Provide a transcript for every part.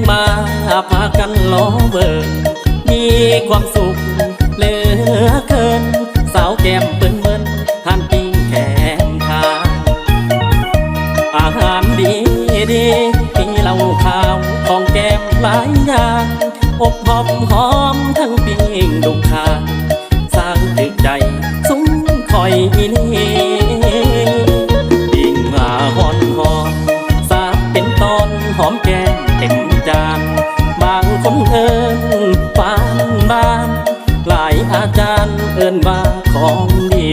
มาพากันล้อเบิกมีความสุขเหลือเกินสาวแก้มเปิ้นเบิ้นทานปิ้งแขนขาอาหารดีดีมีเหล้าขาวของแก้มหลายอย่างอบหอมหอมทั้งปิ้งดุกขาสร้างตึกใจซุ้มคอยอีนี่ปิ้งมาหอนหอมสาบเป็นตอนหอมแก้มเต็มจานบางคนเอิ้นปานบ้านหลายอาจารย์เอิ้นว่าของดี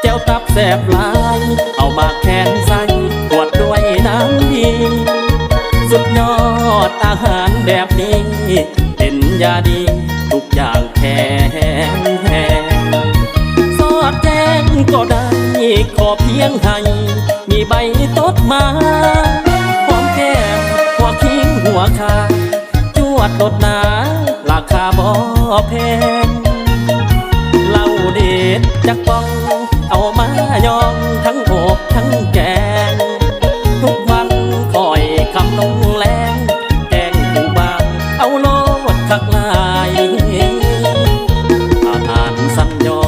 แจ้วตับแสบหลายเอามาแขนใส่ขวดด้วยน้ำดีสุดยอดอาหารแบบนี้เป็นยาดีทุกอย่างแข็งแรงสอดแจ้งก็ได้ขอเพียงให้มีใบตดมาหอมแก้มหัวคิ้งหัวคาจวดโดดหนาราคาบ่แพงเหล้าเด็ดจักป้องเอามายองทั้งอกทั้งแกงทุกวันคอยคำลงแรงแกงผู้บางเอาโลดคักลายอาหารสัญญอ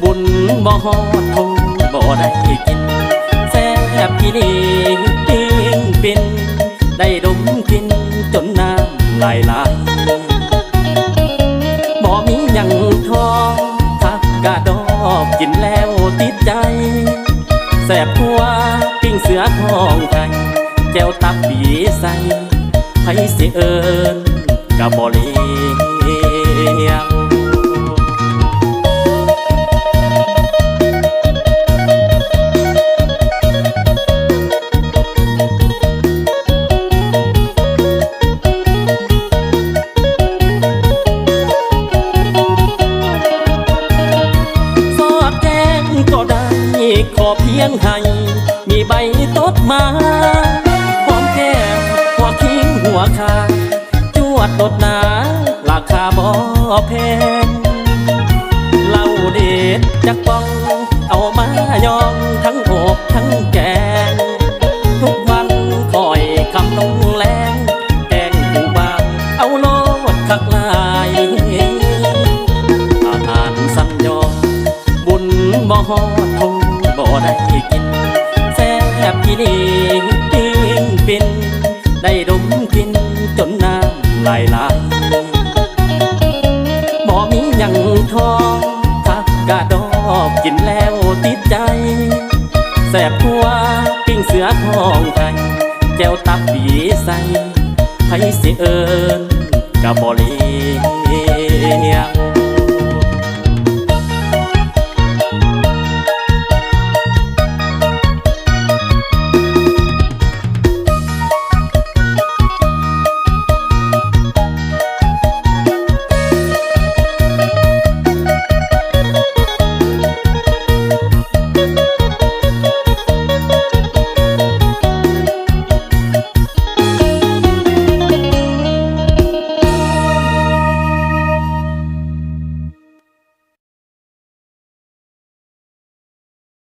บุญบ่ฮอดคงบ่ได้กินแซ่บที่นี่ปิ้งปินได้ดมกลิ่นจนน้ำลายไหลบ่มีหยังทองทักกะดอกกินแล้วติดใจแซ่บทั่วปิ้งเสือทองไทยแก้วตับปีใสไผสิเอิ้นกะบ่เลี้ยงขอเพียงให้มีใบตดมาหอมแก้มหัวคิ้งหัวคาจวดโดดหนาราคาบ่แพงเหล้าเด็ดจักป้องเอามายองทั้งอกทั้งแกงทุกวันคอยคำลงแรงแกงผู้บางเอาโลดคักลายอาหารสัญญอบุญบ่ฮอดทงบ่ได้กินแซ่บที่นี่ปิ้งปินได้ดมกลิ่นจนน้ำลายไหลบ่มีหยังทองทักกะดอกกินแล้วติดใจแซ่บทั่วปิ้งเสือทองไทยแก้วตับปีใสไผสิเอิ้นกะบ่เลี้ยง